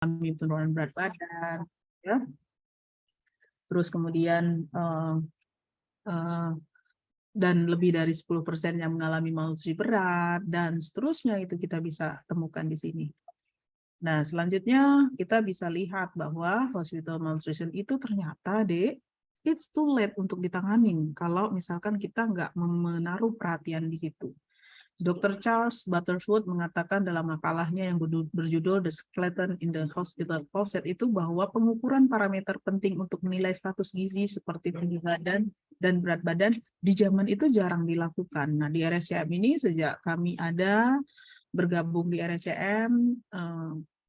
penurunan berat badan, ya. Terus kemudian dan lebih dari 10% yang mengalami malnutrisi berat, dan seterusnya itu kita bisa temukan di sini. Nah, selanjutnya kita bisa lihat bahwa hospital malnutrition itu ternyata, it's too late untuk ditanganin kalau misalkan kita nggak menaruh perhatian di situ. Dr. Charles Butterworth mengatakan dalam makalahnya yang berjudul The Skeleton in the Hospital Closet itu bahwa pengukuran parameter penting untuk menilai status gizi seperti tinggi badan dan berat badan di zaman itu jarang dilakukan. Nah, di RSCM ini sejak kami ada bergabung di RSCM,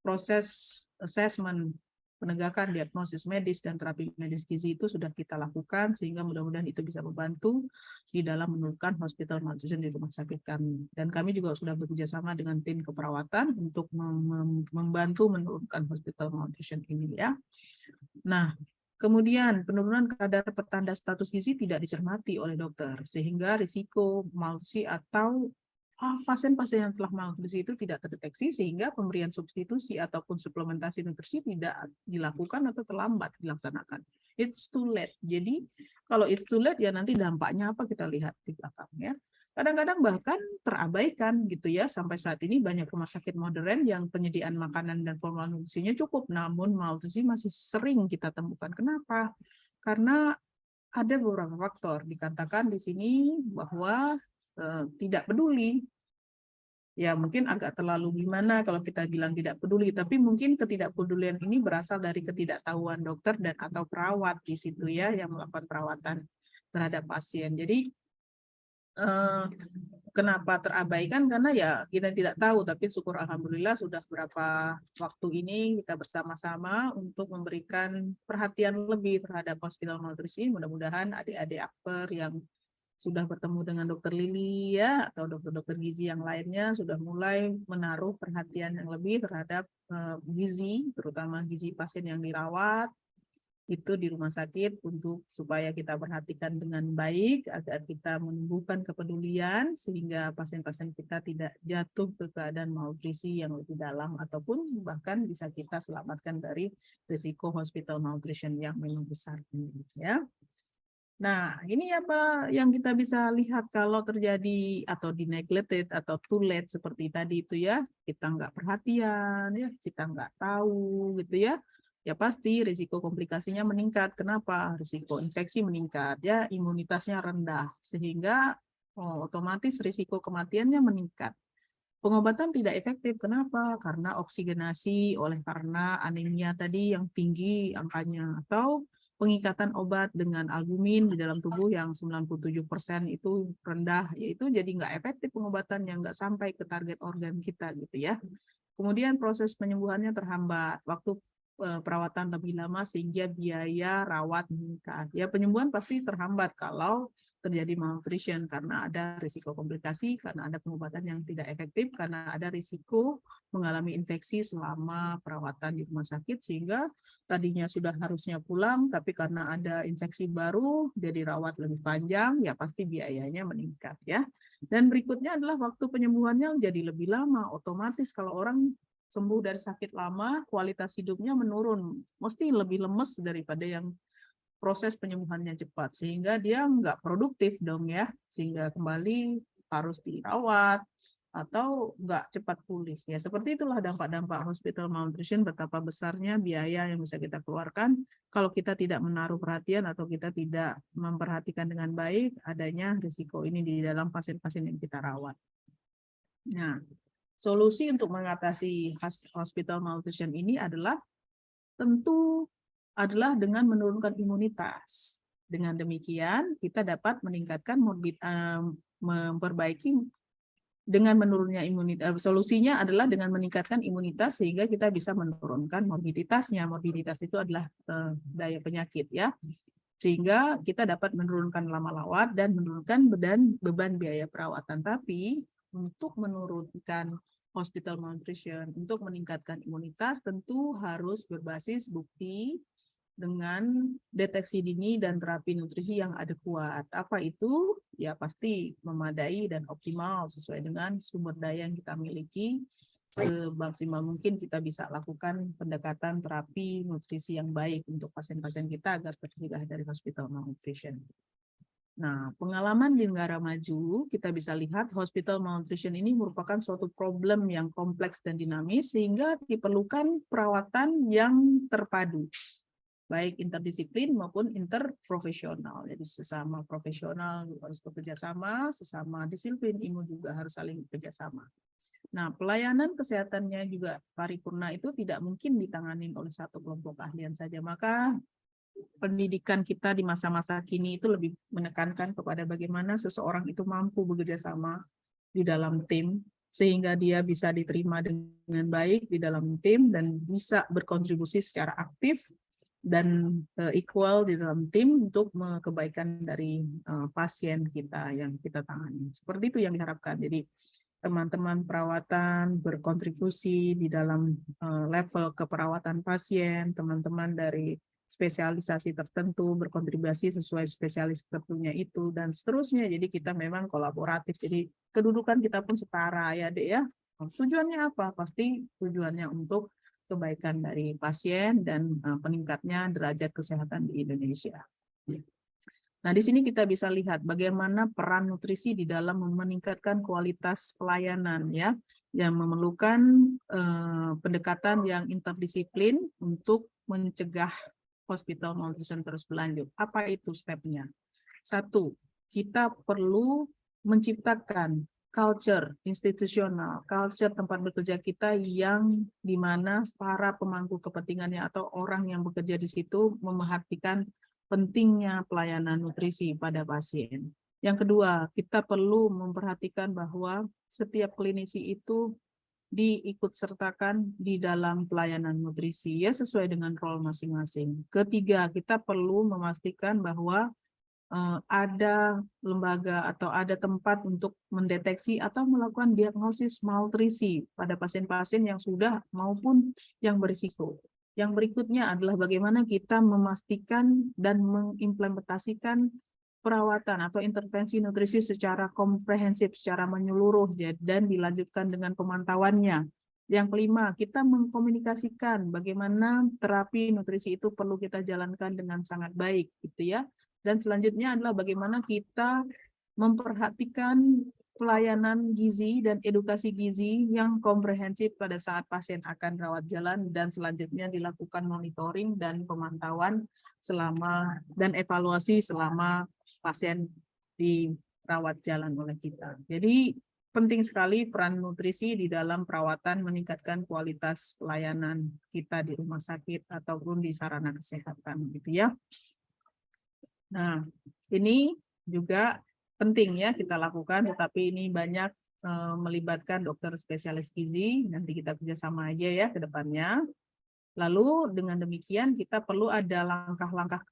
proses assessment penegakan diagnosis medis dan terapi medis gizi itu sudah kita lakukan, sehingga mudah-mudahan itu bisa membantu di dalam menurunkan hospital malnutrition di rumah sakit kami. Dan kami juga sudah bekerjasama dengan tim keperawatan untuk membantu menurunkan hospital malnutrition ini, ya. Nah, kemudian penurunan kadar pertanda status gizi tidak dicermati oleh dokter, sehingga risiko malnutrisi atau pasien-pasien yang telah malnutrisi itu tidak terdeteksi, sehingga pemberian substitusi ataupun suplementasi nutrisi tidak dilakukan atau terlambat dilaksanakan. It's too late. Jadi kalau it's too late, ya nanti dampaknya apa kita lihat di belakang, ya. Kadang-kadang bahkan terabaikan gitu, ya. Sampai saat ini banyak rumah sakit modern yang penyediaan makanan dan formula nutrisinya cukup, namun malnutrisi masih sering kita temukan. Kenapa? Karena ada beberapa faktor. Dikatakan di sini bahwa tidak peduli. Ya, mungkin agak terlalu gimana kalau kita bilang tidak peduli, tapi mungkin ketidakpedulian ini berasal dari ketidaktahuan dokter dan atau perawat di situ, ya, yang melakukan perawatan terhadap pasien. Jadi kenapa terabaikan? Karena ya kita tidak tahu, tapi syukur alhamdulillah sudah berapa waktu ini kita bersama-sama untuk memberikan perhatian lebih terhadap hospital malnutrisi. Mudah-mudahan adik-adik akper yang sudah bertemu dengan dokter Lili, ya, atau dokter-dokter gizi yang lainnya sudah mulai menaruh perhatian yang lebih terhadap gizi, terutama gizi pasien yang dirawat itu di rumah sakit, untuk supaya kita perhatikan dengan baik agar kita menumbuhkan kepedulian sehingga pasien-pasien kita tidak jatuh ke keadaan malnutrisi yang lebih dalam, ataupun bahkan bisa kita selamatkan dari risiko hospital malnutrition yang memang besar, ya. Nah, ini apa yang kita bisa lihat kalau terjadi atau di neglected atau too late seperti tadi itu, ya. Kita nggak perhatian, ya, kita nggak tahu gitu, ya. Ya pasti risiko komplikasinya meningkat. Kenapa? Risiko infeksi meningkat, ya, imunitasnya rendah, sehingga otomatis risiko kematiannya meningkat. Pengobatan tidak efektif. Kenapa? Karena oksigenasi karena anemia tadi yang tinggi angkanya, atau pengikatan obat dengan albumin di dalam tubuh yang 97% itu rendah, yaitu jadi nggak efektif pengobatannya, nggak sampai ke target organ kita gitu, ya. Kemudian proses penyembuhannya terhambat, waktu perawatan lebih lama sehingga biaya rawat meningkat. Ya, penyembuhan pasti terhambat kalau terjadi malnutrition karena ada risiko komplikasi, karena ada pengobatan yang tidak efektif, karena ada risiko mengalami infeksi selama perawatan di rumah sakit, sehingga tadinya sudah harusnya pulang, tapi karena ada infeksi baru, dia dirawat lebih panjang, ya pasti biayanya meningkat, ya. Dan berikutnya adalah waktu penyembuhannya jadi lebih lama. Otomatis kalau orang sembuh dari sakit lama, kualitas hidupnya menurun, mesti lebih lemes daripada yang proses penyembuhannya cepat, sehingga dia nggak produktif dong, ya, sehingga kembali harus dirawat atau nggak cepat pulih, ya. Seperti itulah dampak-dampak hospital malnutrition, betapa besarnya biaya yang bisa kita keluarkan kalau kita tidak menaruh perhatian atau kita tidak memperhatikan dengan baik adanya risiko ini di dalam pasien-pasien yang kita rawat. Nah, solusi untuk mengatasi hospital malnutrition ini adalah tentu adalah dengan menurunkan imunitas. Dengan demikian, kita dapat meningkatkan memperbaiki dengan menurunnya imunitas. Solusinya adalah dengan meningkatkan imunitas sehingga kita bisa menurunkan morbiditasnya. Morbiditas itu adalah daya penyakit, ya. Sehingga kita dapat menurunkan lama rawat dan menurunkan beban biaya perawatan. Tapi untuk menurunkan hospital malnutrition, untuk meningkatkan imunitas, tentu harus berbasis bukti dengan deteksi dini dan terapi nutrisi yang adekuat. Apa itu? Ya pasti memadai dan optimal sesuai dengan sumber daya yang kita miliki semaksimal mungkin kita bisa lakukan pendekatan terapi nutrisi yang baik untuk pasien-pasien kita agar tercegah dari hospital malnutrition. Nah, pengalaman di negara maju, kita bisa lihat hospital malnutrition ini merupakan suatu problem yang kompleks dan dinamis, sehingga diperlukan perawatan yang terpadu, baik interdisiplin maupun interprofesional. Jadi sesama profesional harus bekerja sama, sesama disiplin ilmu juga harus saling bekerja sama. Nah, pelayanan kesehatannya juga paripurna itu tidak mungkin ditangani oleh satu kelompok keahlian saja. Maka pendidikan kita di masa-masa kini itu lebih menekankan kepada bagaimana seseorang itu mampu bekerja sama di dalam tim, sehingga dia bisa diterima dengan baik di dalam tim dan bisa berkontribusi secara aktif dan equal di dalam tim untuk kebaikan dari pasien kita yang kita tangani. Seperti itu yang diharapkan. Jadi teman-teman perawatan berkontribusi di dalam level keperawatan pasien, teman-teman dari spesialisasi tertentu berkontribusi sesuai spesialis tertentunya itu, dan seterusnya. Jadi kita memang kolaboratif. Jadi kedudukan kita pun setara ya, Dek ya. Tujuannya apa? Pasti tujuannya untuk kebaikan dari pasien dan peningkatnya derajat kesehatan di Indonesia. Nah, di sini kita bisa lihat bagaimana peran nutrisi di dalam meningkatkan kualitas pelayanan ya, yang memerlukan pendekatan yang interdisiplin untuk mencegah hospital malnutrition terus berlanjut. Apa itu stepnya? Satu, kita perlu menciptakan culture institusional, culture tempat bekerja kita yang dimana para pemangku kepentingannya atau orang yang bekerja di situ memerhatikan pentingnya pelayanan nutrisi pada pasien. Yang kedua, kita perlu memperhatikan bahwa setiap klinisi itu diikutsertakan di dalam pelayanan nutrisi ya sesuai dengan role masing-masing. Ketiga, kita perlu memastikan bahwa ada lembaga atau ada tempat untuk mendeteksi atau melakukan diagnosis malnutrisi pada pasien-pasien yang sudah maupun yang berisiko. Yang berikutnya adalah bagaimana kita memastikan dan mengimplementasikan perawatan atau intervensi nutrisi secara komprehensif, secara menyeluruh, dan dilanjutkan dengan pemantauannya. Yang kelima, kita mengkomunikasikan bagaimana terapi nutrisi itu perlu kita jalankan dengan sangat baik, gitu ya. Dan selanjutnya adalah bagaimana kita memperhatikan pelayanan gizi dan edukasi gizi yang komprehensif pada saat pasien akan rawat jalan, dan selanjutnya dilakukan monitoring dan pemantauan selama dan evaluasi selama pasien dirawat jalan oleh kita. Jadi penting sekali peran nutrisi di dalam perawatan meningkatkan kualitas pelayanan kita di rumah sakit ataupun di sarana kesehatan gitu ya. Nah, ini juga penting ya kita lakukan, tetapi ini banyak melibatkan dokter spesialis gizi. Nanti kita kerjasama aja ya ke depannya. Lalu dengan demikian kita perlu ada langkah-langkah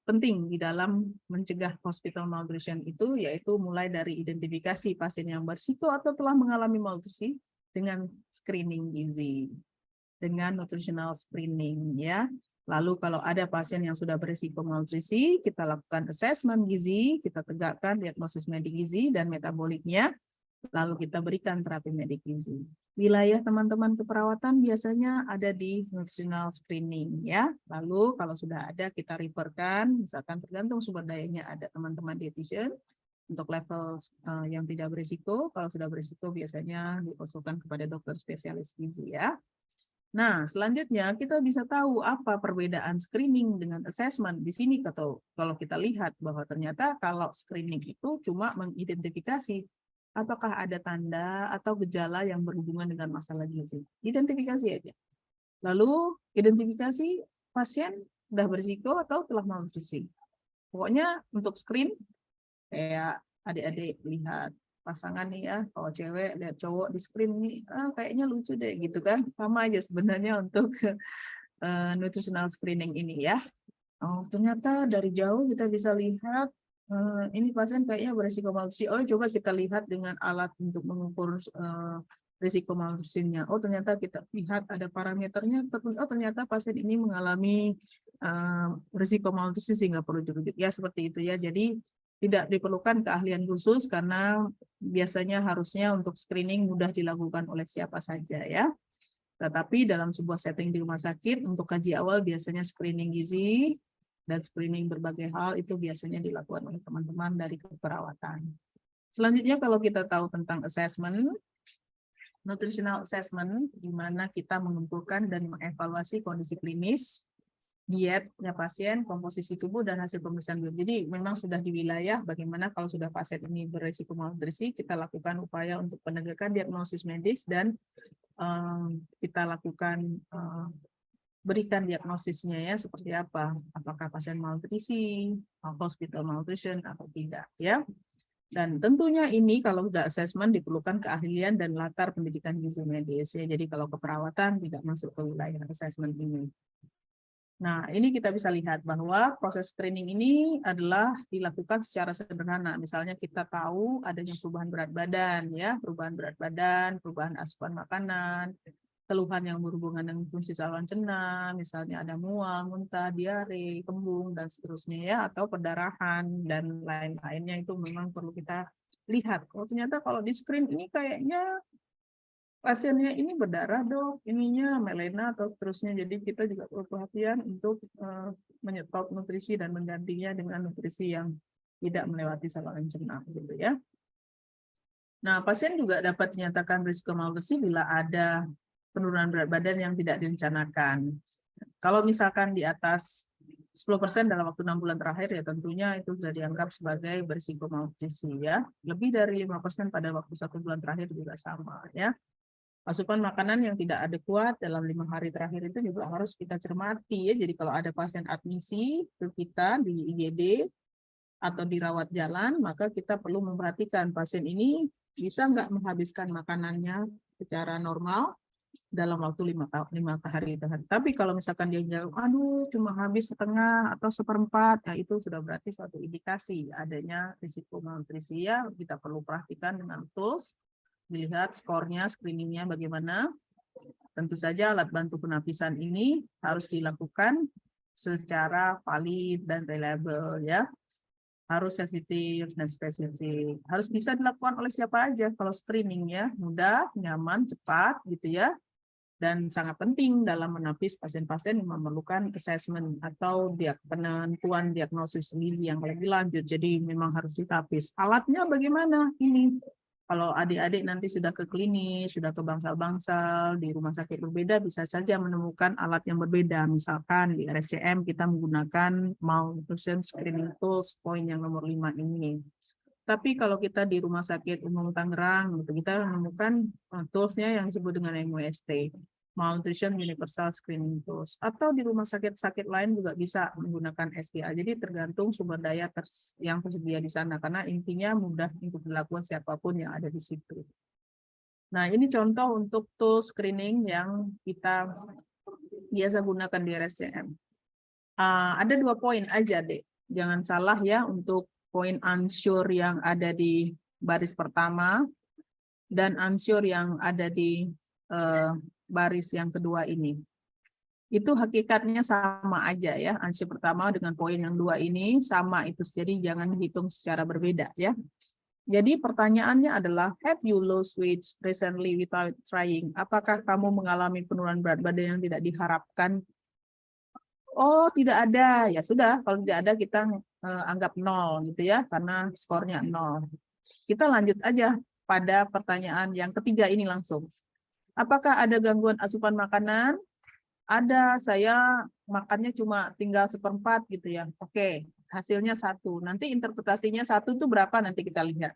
penting di dalam mencegah hospital malnutrition itu, yaitu mulai dari identifikasi pasien yang berisiko atau telah mengalami malnutrisi dengan screening gizi, dengan nutritional screening ya. Lalu kalau ada pasien yang sudah berisiko malnutrisi, kita lakukan assessment gizi, kita tegakkan diagnosis medik gizi dan metaboliknya, lalu kita berikan terapi medik gizi. Wilayah teman-teman keperawatan biasanya ada di nutritional screening ya. Lalu kalau sudah ada kita referkan, misalkan tergantung sumber dayanya, ada teman-teman dietitian untuk level yang tidak berisiko. Kalau sudah berisiko biasanya dikonsulkan kepada dokter spesialis gizi ya. Nah, selanjutnya kita bisa tahu apa perbedaan screening dengan assessment. Di sini kalau kita lihat bahwa ternyata kalau screening itu cuma mengidentifikasi apakah ada tanda atau gejala yang berhubungan dengan masalah gizi. Identifikasi aja. Lalu identifikasi pasien sudah berisiko atau telah malnutrisi. Pokoknya untuk screen, kayak adik-adik lihat pasangan nih ya, kalau cewek lihat cowok di screen nih, kayaknya lucu deh gitu kan. Sama aja sebenarnya untuk nutritional screening ini ya. Oh, ternyata dari jauh kita bisa lihat ini pasien kayaknya berisiko malnutrisi. Oh, coba kita lihat dengan alat untuk mengukur risiko malnutrisinya. Oh, ternyata kita lihat ada parameternya. Oh, ternyata pasien ini mengalami risiko malnutrisi sehingga perlu dirujuk. Ya, seperti itu ya. Jadi tidak diperlukan keahlian khusus karena biasanya harusnya untuk screening mudah dilakukan oleh siapa saja ya. Tetapi dalam sebuah setting di rumah sakit untuk kaji awal biasanya screening gizi dan screening berbagai hal itu biasanya dilakukan oleh teman-teman dari keperawatan. Selanjutnya kalau kita tahu tentang assessment, nutritional assessment, di mana kita mengumpulkan dan mengevaluasi kondisi klinis, dietnya pasien, komposisi tubuh, dan hasil pemeriksaan biologis. Jadi memang sudah di wilayah bagaimana kalau sudah pasien ini berisiko malnutrisi, kita lakukan upaya untuk penegakan diagnosis medis dan kita lakukan berikan diagnosisnya ya seperti apa, apakah pasien malnutrisi, hospital malnutrition atau tidak ya. Dan tentunya ini kalau sudah assessment diperlukan keahlian dan latar pendidikan gizi medis ya. Jadi kalau keperawatan tidak masuk ke wilayah assessment ini. Nah, ini kita bisa lihat bahwa proses screening ini adalah dilakukan secara sederhana. Misalnya kita tahu adanya perubahan berat badan, ya, perubahan berat badan, perubahan asupan makanan, keluhan yang berhubungan dengan fungsi saluran cerna, misalnya ada mual, muntah, diare, kembung, dan seterusnya, ya, atau perdarahan dan lain-lainnya itu memang perlu kita lihat. Oh, ternyata kalau di screen ini kayaknya pasiennya ini berdarah dok, ininya melena atau seterusnya. Jadi kita juga perlu perhatian untuk menyetop nutrisi dan menggantinya dengan nutrisi yang tidak melewati saluran cerna, gitu ya. Nah, pasien juga dapat dinyatakan risiko malnutrisi bila ada penurunan berat badan yang tidak direncanakan. Kalau misalkan di atas 10% dalam waktu 6 bulan terakhir, ya tentunya itu sudah dianggap sebagai berisiko malnutrisi ya. Lebih dari 5% pada waktu 1 bulan terakhir juga sama ya. Asupan makanan yang tidak adekuat dalam 5 hari terakhir itu juga harus kita cermati ya. Jadi kalau ada pasien admisi ke kita di IGD atau dirawat jalan, maka kita perlu memperhatikan pasien ini bisa nggak menghabiskan makanannya secara normal dalam waktu 5 hari. Tapi kalau misalkan dia jauh, aduh cuma habis setengah atau seperempat, ya itu sudah berarti suatu indikasi adanya risiko malnutrisi ya. Kita perlu perhatikan dengan tools. Dilihat skornya, screeningnya bagaimana. Tentu saja alat bantu penapisan ini harus dilakukan secara valid dan reliable ya. Harus sensitif dan spesifik. Harus bisa dilakukan oleh siapa aja kalau screening ya. Mudah, nyaman, cepat gitu ya. Dan sangat penting dalam menapis pasien-pasien yang memerlukan assessment atau penentuan diagnosis gizi yang lebih lanjut. Jadi memang harus ditapis. Alatnya bagaimana ini? Kalau adik-adik nanti sudah ke klinis, sudah ke bangsal-bangsal, di rumah sakit berbeda, bisa saja menemukan alat yang berbeda. Misalkan di RSCM kita menggunakan Malnutrition Screening Tools, poin yang nomor 5 ini. Tapi kalau kita di Rumah Sakit Umum Tangerang, kita menemukan toolsnya yang disebut dengan MUST, Malnutrition Universal Screening Tools. Atau di rumah sakit-sakit lain juga bisa menggunakan SDA. Jadi tergantung sumber daya yang tersedia di sana. Karena intinya mudah untuk dilakukan siapapun yang ada di situ. Nah, ini contoh untuk tools screening yang kita biasa gunakan di RSCM. Ada 2 poin aja, Dek. Jangan salah ya untuk poin unsure yang ada di baris pertama dan unsure yang ada di baris yang kedua ini. Itu hakikatnya sama aja ya. Unsure pertama dengan poin yang 2 ini sama itu. Jadi jangan dihitung secara berbeda ya. Jadi pertanyaannya adalah, have you lost weight recently without trying? Apakah kamu mengalami penurunan berat badan yang tidak diharapkan? Oh, tidak ada. Ya sudah, kalau tidak ada kita anggap 0 gitu ya, karena skornya 0. Kita lanjut aja pada pertanyaan yang ketiga ini langsung. Apakah ada gangguan asupan makanan? Ada, saya makannya cuma tinggal 1/4 gitu ya. Oke, hasilnya 1. Nanti interpretasinya 1 itu berapa nanti kita lihat.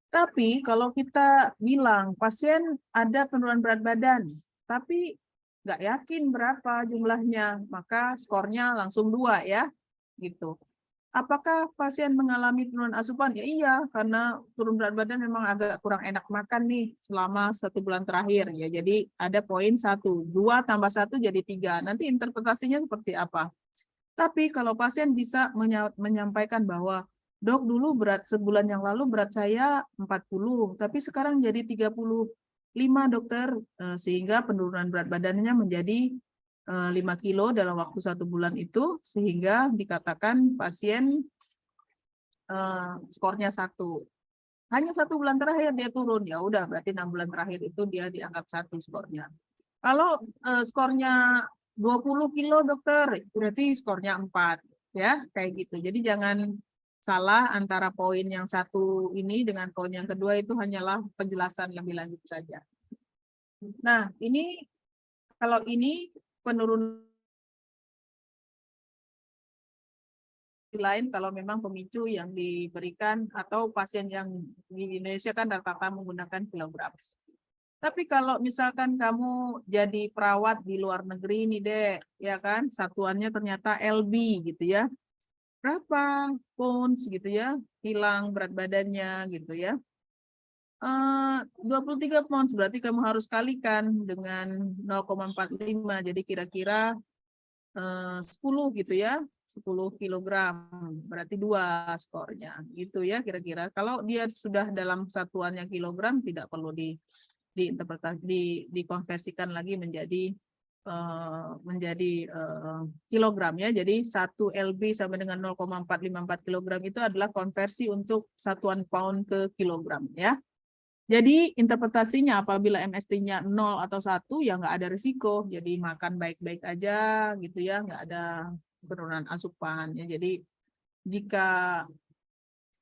Tapi kalau kita bilang pasien ada penurunan berat badan, tapi nggak yakin berapa jumlahnya, maka skornya langsung 2 ya, gitu. Apakah pasien mengalami penurunan asupan? Ya iya, karena turun berat badan memang agak kurang enak makan nih selama 1 bulan terakhir ya. Jadi ada poin 1, 2 tambah 1 jadi 3. Nanti interpretasinya seperti apa? Tapi kalau pasien bisa menyampaikan bahwa, dok dulu berat sebulan yang lalu berat saya 40, tapi sekarang jadi 35 dokter, sehingga penurunan berat badannya menjadi 5 kilo dalam waktu 1 bulan itu, sehingga dikatakan pasien skornya 1. Hanya 1 bulan terakhir dia turun, ya udah berarti 6 bulan terakhir itu dia dianggap 1 skornya. Kalau skornya 20 kilo dokter, berarti skornya 4, ya kayak gitu. Jadi jangan salah antara poin yang 1 ini dengan poin yang kedua, itu hanyalah penjelasan lebih lanjut saja. Nah, ini kalau ini penurunan lain kalau memang pemicu yang diberikan atau pasien yang di Indonesia kan rata-rata menggunakan kilogram. Tapi kalau misalkan kamu jadi perawat di luar negeri nih Dek, ya kan, satuannya ternyata LB gitu ya. Berapa pounds gitu ya, hilang berat badannya gitu ya. 23 pounds berarti kamu harus kalikan dengan 0,45, jadi kira-kira 10 gitu ya, 10 kilogram, berarti 2 skornya gitu ya kira-kira. Kalau dia sudah dalam satuannya kilogram, tidak perlu dikonversikan lagi menjadi kilogram ya. Jadi 1 LB sama dengan 0,454 kilogram itu adalah konversi untuk satuan pound ke kilogram ya. Jadi interpretasinya apabila MST-nya 0 atau 1 ya nggak ada risiko. Jadi makan baik-baik aja gitu ya, nggak ada penurunan asupan ya. Jadi jika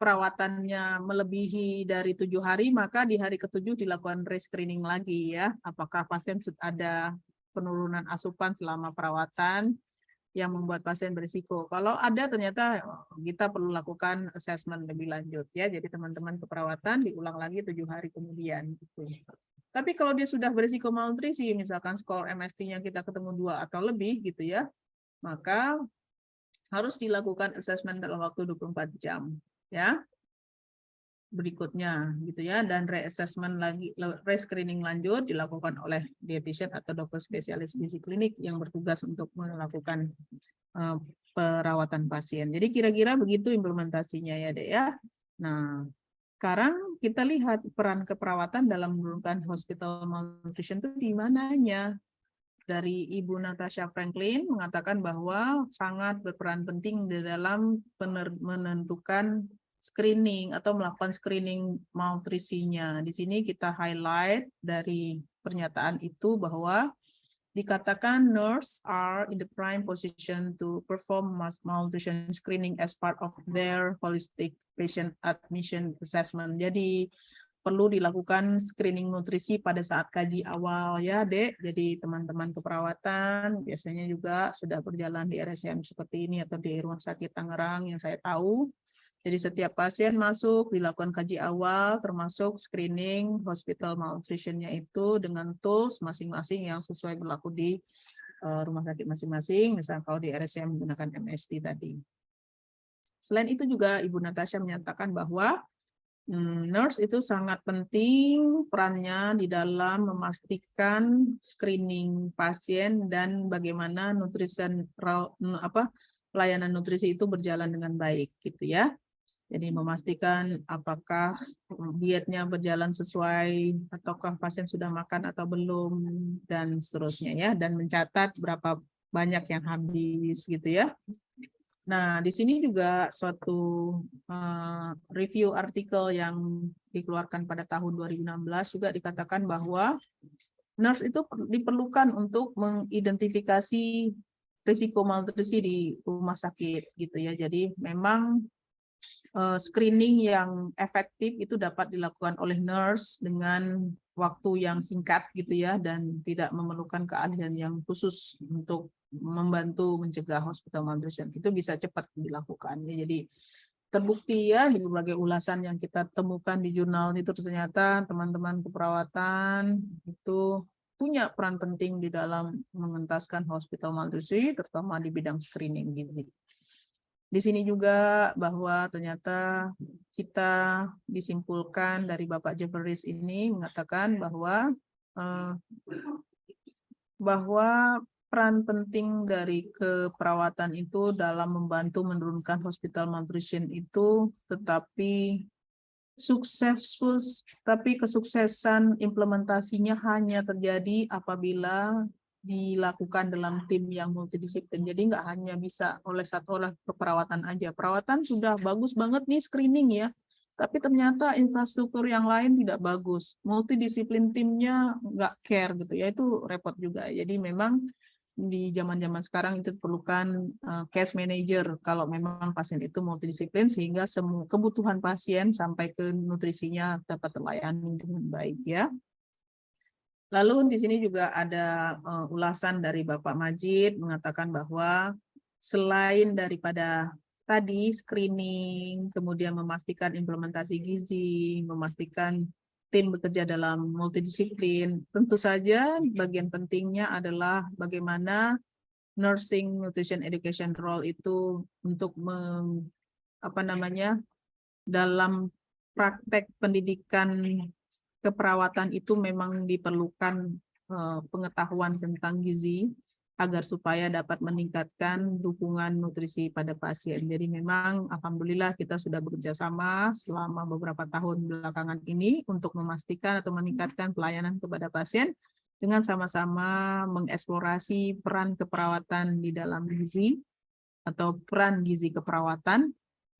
perawatannya melebihi dari 7 hari, maka di hari ke-7 dilakukan rescreening lagi ya. Apakah pasien sudah ada penurunan asupan selama perawatan yang membuat pasien berisiko. Kalau ada ternyata kita perlu lakukan assessment lebih lanjut ya. Jadi teman-teman keperawatan diulang lagi 7 hari kemudian gitu. Tapi kalau dia sudah berisiko malnutrisi, misalkan skor MST-nya kita ketemu 2 atau lebih gitu ya, maka harus dilakukan assessment dalam waktu 24 jam ya. Berikutnya gitu ya, dan reassessment lagi, rescreening lanjut dilakukan oleh dietitian atau dokter spesialis gizi klinik yang bertugas untuk melakukan perawatan pasien. Jadi kira-kira begitu implementasinya ya Dek ya. Nah, sekarang kita lihat peran keperawatan dalam menurunkan hospital malnutrition itu di mananya. Dari Ibu Natasha Franklin mengatakan bahwa sangat berperan penting di dalam menentukan screening atau melakukan screening malnutrisinya. Di sini kita highlight dari pernyataan itu bahwa dikatakan nurse are in the prime position to perform malnutrition screening as part of their holistic patient admission assessment. Jadi perlu dilakukan screening nutrisi pada saat kaji awal ya Dek. Jadi teman-teman keperawatan biasanya juga sudah berjalan di RSCM seperti ini atau di Rumah Sakit Tangerang yang saya tahu. Jadi setiap pasien masuk dilakukan kaji awal termasuk screening hospital malnutrition-nya itu dengan tools masing-masing yang sesuai berlaku di rumah sakit masing-masing. Misalnya kalau di RSCM menggunakan MST tadi. Selain itu juga Ibu Natasha menyatakan bahwa nurse itu sangat penting perannya di dalam memastikan screening pasien dan bagaimana pelayanan nutrisi itu berjalan dengan baik gitu ya. Jadi memastikan apakah dietnya berjalan sesuai ataukah pasien sudah makan atau belum dan seterusnya ya, dan mencatat berapa banyak yang habis gitu ya. Nah, di sini juga suatu review artikel yang dikeluarkan pada tahun 2016 juga dikatakan bahwa nurse itu diperlukan untuk mengidentifikasi risiko malnutrisi di rumah sakit gitu ya. Jadi memang screening yang efektif itu dapat dilakukan oleh nurse dengan waktu yang singkat gitu ya, dan tidak memerlukan keahlian yang khusus untuk membantu mencegah hospital malnutrition. Itu bisa cepat dilakukan ya. Jadi terbukti ya di berbagai ulasan yang kita temukan di jurnal itu ternyata teman-teman keperawatan itu punya peran penting di dalam mengentaskan hospital malnutrisi terutama di bidang screening gizi. Di sini juga bahwa ternyata kita disimpulkan dari Bapak Jefferies ini mengatakan bahwa peran penting dari keperawatan itu dalam membantu menurunkan hospital malnutrition itu tapi kesuksesan implementasinya hanya terjadi apabila dilakukan dalam tim yang multidisiplin. Jadi nggak hanya bisa oleh satu orang keperawatan aja. Perawatan sudah bagus banget nih screening ya, tapi ternyata infrastruktur yang lain tidak bagus. Multidisiplin timnya nggak care gitu ya, itu repot juga. Jadi memang di zaman-zaman sekarang itu diperlukan case manager kalau memang pasien itu multidisiplin sehingga semua kebutuhan pasien sampai ke nutrisinya dapat terlayani dengan baik ya. Lalu di sini juga ada ulasan dari Bapak Majid mengatakan bahwa selain daripada tadi screening, kemudian memastikan implementasi gizi, memastikan tim bekerja dalam multidisiplin, tentu saja bagian pentingnya adalah bagaimana nursing nutrition education role itu untuk apa namanya dalam praktek pendidikan keperawatan itu memang diperlukan pengetahuan tentang gizi agar supaya dapat meningkatkan dukungan nutrisi pada pasien. Jadi memang alhamdulillah kita sudah bekerja sama selama beberapa tahun belakangan ini untuk memastikan atau meningkatkan pelayanan kepada pasien dengan sama-sama mengeksplorasi peran keperawatan di dalam gizi atau peran gizi keperawatan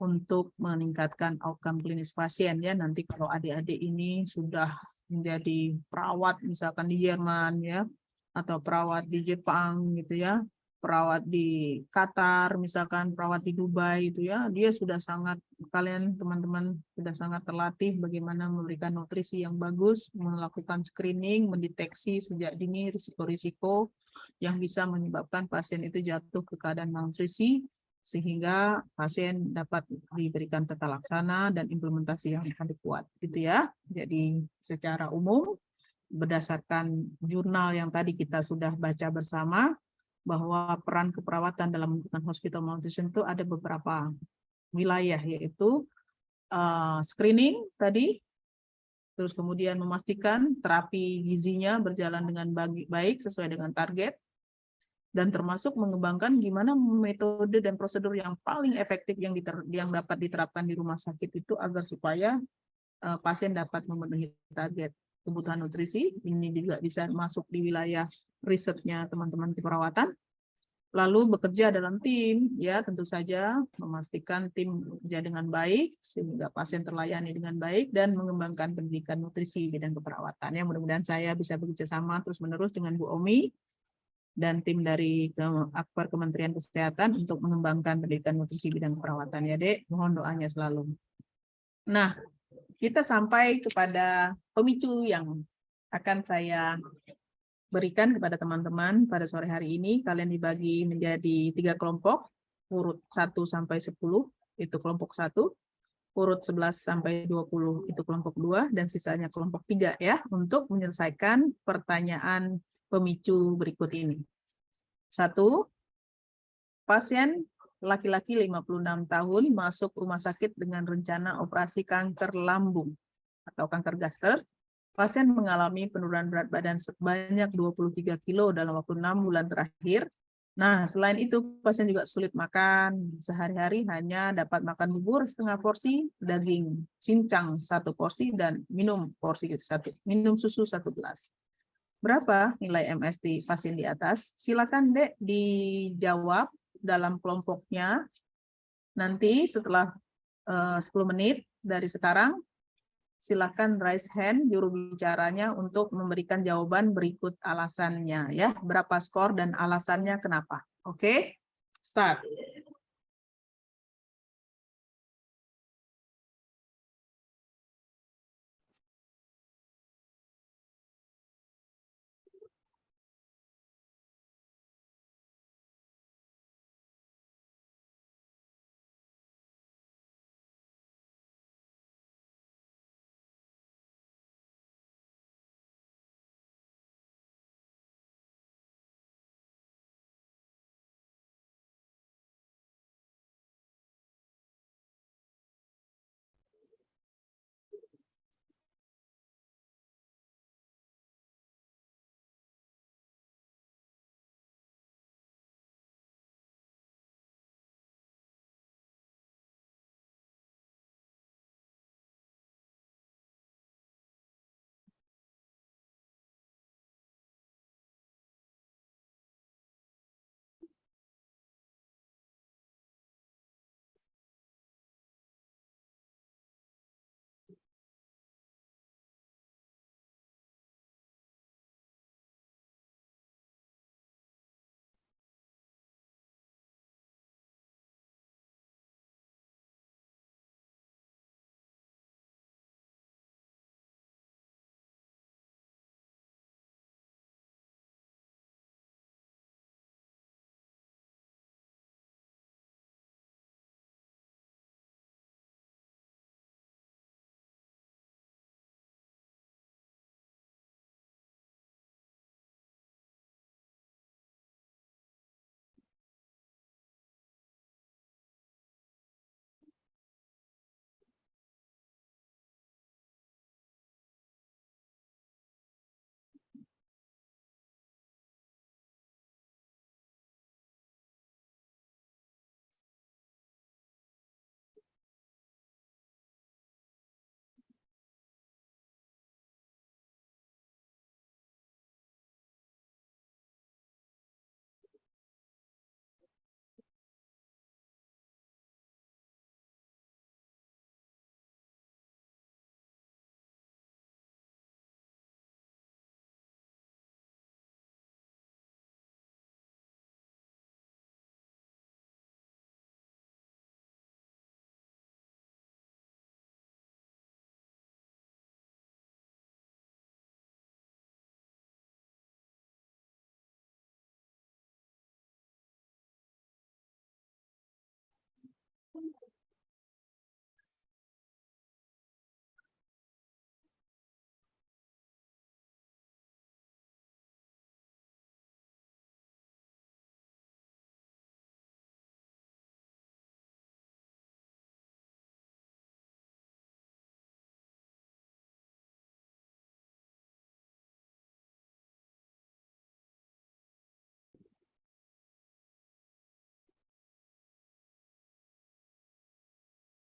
untuk meningkatkan outcome klinis pasien ya. Nanti kalau adik-adik ini sudah menjadi perawat misalkan di Jerman ya, atau perawat di Jepang gitu ya, perawat di Qatar misalkan, perawat di Dubai itu ya, dia sudah sangat, kalian teman-teman sudah sangat terlatih bagaimana memberikan nutrisi yang bagus, melakukan screening, mendeteksi sejak dini risiko-risiko yang bisa menyebabkan pasien itu jatuh ke keadaan malnutrisi sehingga pasien dapat diberikan tata laksana dan implementasi yang lebih kuat gitu ya. Jadi secara umum berdasarkan jurnal yang tadi kita sudah baca bersama bahwa peran keperawatan dalam hospital malnutrition itu ada beberapa wilayah, yaitu screening tadi, terus kemudian memastikan terapi gizinya berjalan dengan baik sesuai dengan target, dan termasuk mengembangkan gimana metode dan prosedur yang paling efektif yang dapat diterapkan di rumah sakit itu agar supaya pasien dapat memenuhi target kebutuhan nutrisi. Ini juga bisa masuk di wilayah risetnya teman-teman keperawatan. Lalu bekerja dalam tim, ya tentu saja memastikan tim bekerja dengan baik sehingga pasien terlayani dengan baik dan mengembangkan pendidikan nutrisi bidang keperawatan. Ya, mudah-mudahan saya bisa bekerja sama terus-menerus dengan Bu Omi dan tim dari Akbar Kementerian Kesehatan untuk mengembangkan pendidikan nutrisi bidang keperawatan ya Dek, mohon doanya selalu. Nah, kita sampai kepada pemicu yang akan saya berikan kepada teman-teman pada sore hari ini. Kalian dibagi menjadi 3 kelompok, urut 1 sampai 10 itu kelompok 1, urut 11 sampai 20 itu kelompok 2, dan sisanya kelompok 3 ya, untuk menyelesaikan pertanyaan pemicu berikut ini. 1, pasien laki-laki 56 tahun masuk rumah sakit dengan rencana operasi kanker lambung atau kanker gaster. Pasien mengalami penurunan berat badan sebanyak 23 kilo dalam waktu 6 bulan terakhir. Nah, selain itu pasien juga sulit makan. Sehari-hari hanya dapat makan bubur setengah porsi, daging cincang 1 porsi, dan minum susu 1 gelas. Berapa nilai MST pasien di atas? Silakan Dek dijawab dalam kelompoknya. Nanti setelah 10 menit dari sekarang, silakan raise hand juru bicaranya untuk memberikan jawaban berikut alasannya ya. Berapa skor dan alasannya kenapa. Oke, start.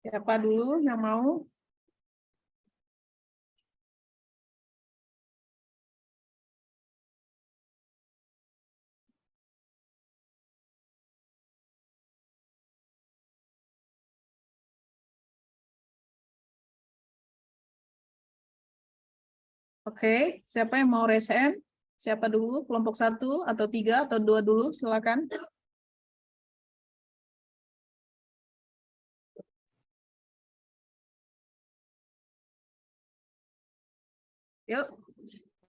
Siapa dulu yang mau? Oke, siapa yang mau raise hand? Siapa dulu? Kelompok 1 atau 3 atau 2 dulu? Silakan. Yuk,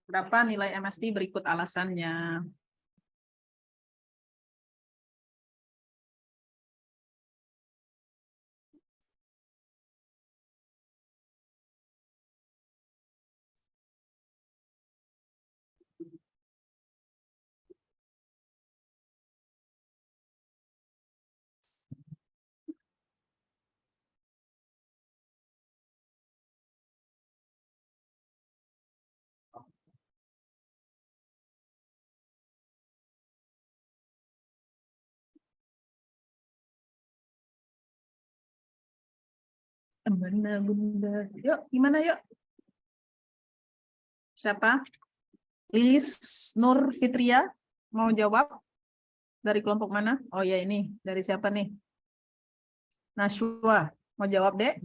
berapa nilai MST berikut alasannya? Benar-benar. Yuk, gimana yuk? Siapa? Lilis Nur Fitria mau jawab? Dari kelompok mana? Oh ya ini, dari siapa nih? Nashwa, mau jawab dek?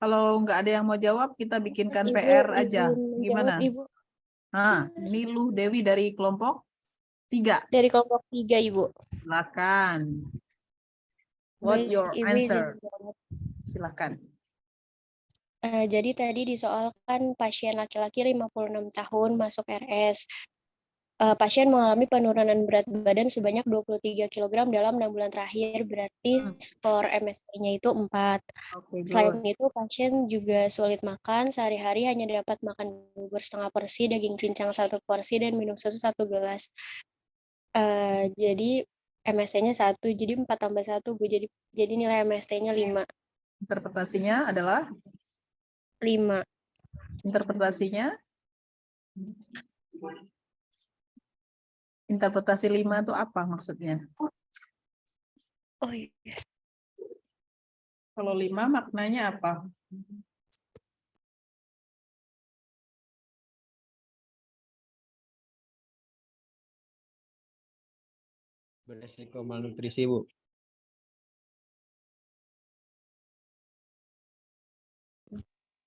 Kalau nggak ada yang mau jawab, kita bikinkan Ibu, PR aja. izin Gimana? menjawab, Ibu. Nah, ini Lu Dewi dari kelompok 3. Dari kelompok 3, Ibu. Silakan. What Baik, your Ibu izin answer? menjawab. Silakan. Jadi tadi disoalkan pasien laki-laki 56 tahun masuk RS. Pasien mengalami penurunan berat badan sebanyak 23 kg dalam 6 bulan terakhir, berarti skor MST-nya itu 4. Oke, Selain good. itu, pasien juga sulit makan, sehari-hari hanya dapat makan bubur setengah porsi, daging cincang 1 porsi, dan minum susu 1 gelas. Jadi MST-nya 1, jadi 4 tambah 1, Bu. Jadi nilai MST-nya 5. Interpretasinya adalah? 5. Interpretasinya? Interpretasi 5 itu apa maksudnya? Oh iya. Kalau 5 maknanya apa? Beresiko malnutrisi, Bu.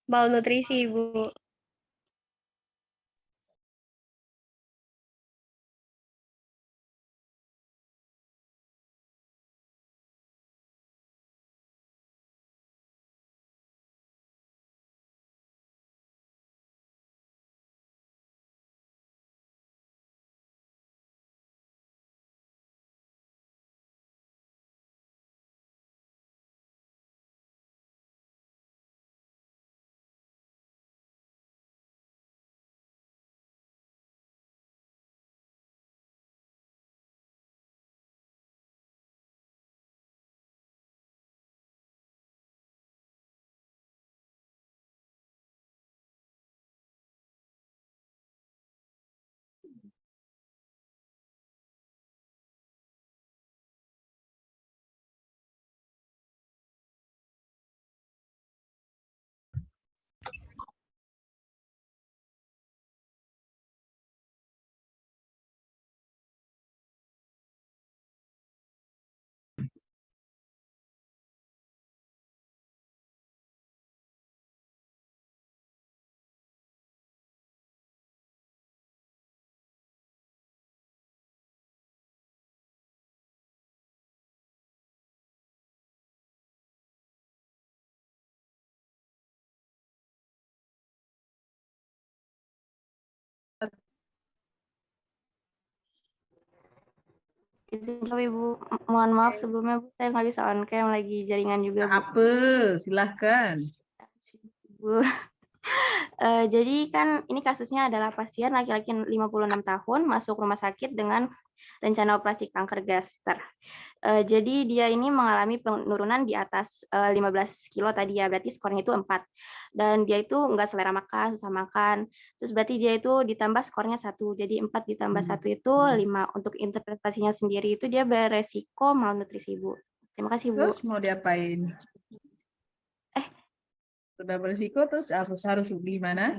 Malnutrisi, Bu. Izin jawab, Ibu. Mohon maaf sebelumnya, Bu, saya nggak bisa on cam, lagi jaringan juga, Bu. Apa? Silahkan. Bu. Jadi kan ini kasusnya adalah pasien laki-laki 56 tahun masuk rumah sakit dengan rencana operasi kanker gaster. Jadi dia ini mengalami penurunan di atas 15 kilo tadi ya, berarti skornya itu 4. Dan dia itu nggak selera makan, susah makan. Terus berarti dia itu ditambah skornya 1. Jadi 4 ditambah 1 itu 5. Untuk interpretasinya sendiri itu dia beresiko malnutrisi, Bu. Terima kasih, Bu. Terus mau diapain? Sudah berisiko terus harus gimana?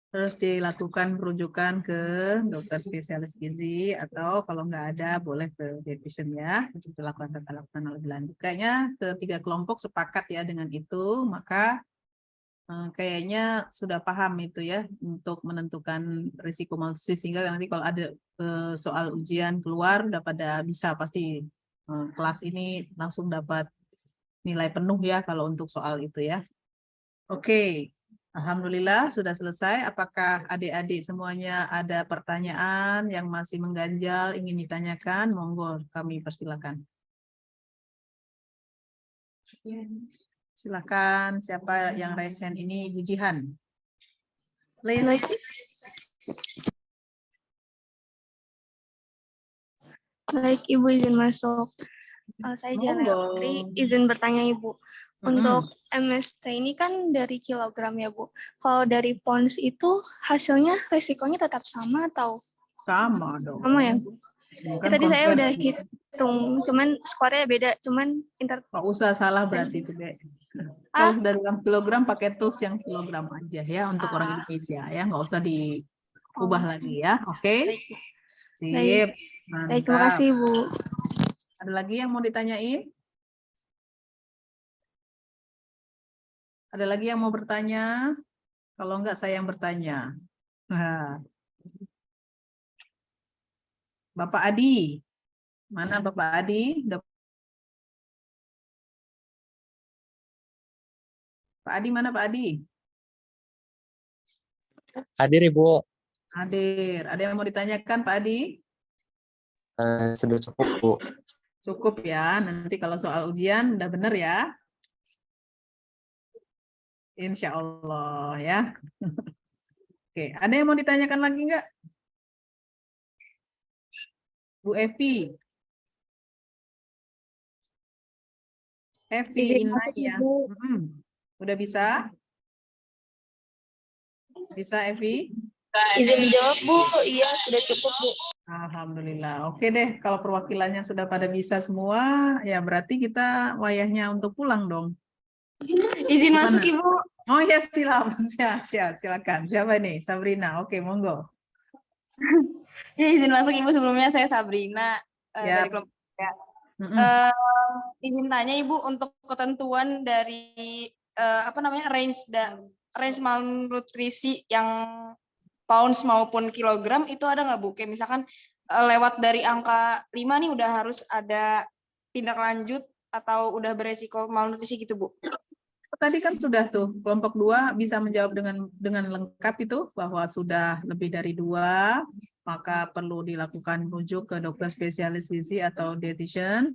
Terus dilakukan rujukan ke dokter spesialis gizi atau kalau nggak ada boleh ke dietitian ya untuk dilakukan lebih lanjut. Kayaknya ketiga kelompok sepakat ya dengan itu, maka kayaknya sudah paham itu ya untuk menentukan risiko malnutrisi sehingga nanti kalau ada soal ujian keluar udah pada bisa pasti kelas ini langsung dapat nilai penuh ya kalau untuk soal itu ya. Oke. Alhamdulillah sudah selesai. Apakah adik-adik semuanya ada pertanyaan yang masih mengganjal ingin ditanyakan? Monggo kami persilakan. Silakan siapa yang raise hand ini? Bu Jihan. Please. Baik, Ibu izin masuk. Saya Jana Putri, izin bertanya Ibu. Untuk MST ini kan dari kilogram ya Bu. Kalau dari PONS itu hasilnya resikonya tetap sama atau? Sama dong. Sama ya Bu? Ya, tadi saya udah hitung, cuman skornya beda, cuman nggak usah salah berarti itu deh. Kalau dalam kilogram pakai tools yang kilogram aja ya untuk orang Indonesia ya, nggak usah diubah lagi ya. Oke? Sip. Baik, terima kasih Bu. Ada lagi yang mau ditanyain? Ada lagi yang mau bertanya? Kalau enggak, saya yang bertanya. Nah. Bapak Adi. Mana Bapak Adi? Pak Adi, mana Pak Adi? Hadir Ibu. Hadir. Ada yang mau ditanyakan Pak Adi? Sudah cukup Bu. Cukup ya. Nanti kalau soal ujian udah benar ya. Insya Allah ya. Oke, ada yang mau ditanyakan lagi enggak? Bu Evi. Evi Inaya. Udah bisa? Bisa Evi? Izin jawab Bu, iya sudah cukup Bu. Alhamdulillah. Oke deh, kalau perwakilannya sudah pada bisa semua, ya berarti kita wayahnya untuk pulang dong. Izin Gimana? masuk Ibu. Oh ya, silakan. Siapa ini? Sabrina. Oke, monggo. Ya, izin masuk Ibu, sebelumnya saya Sabrina dari kelompok ya. Izin tanya Ibu untuk ketentuan dari range malnutrisi yang pounds maupun kilogram itu ada nggak Bu? Kayak misalkan lewat dari angka 5 nih udah harus ada tindak lanjut atau udah beresiko malnutrisi gitu Bu? Tadi kan sudah tuh, kelompok 2 bisa menjawab dengan lengkap itu bahwa sudah lebih dari 2, maka perlu dilakukan rujuk ke dokter spesialis gizi atau dietitian.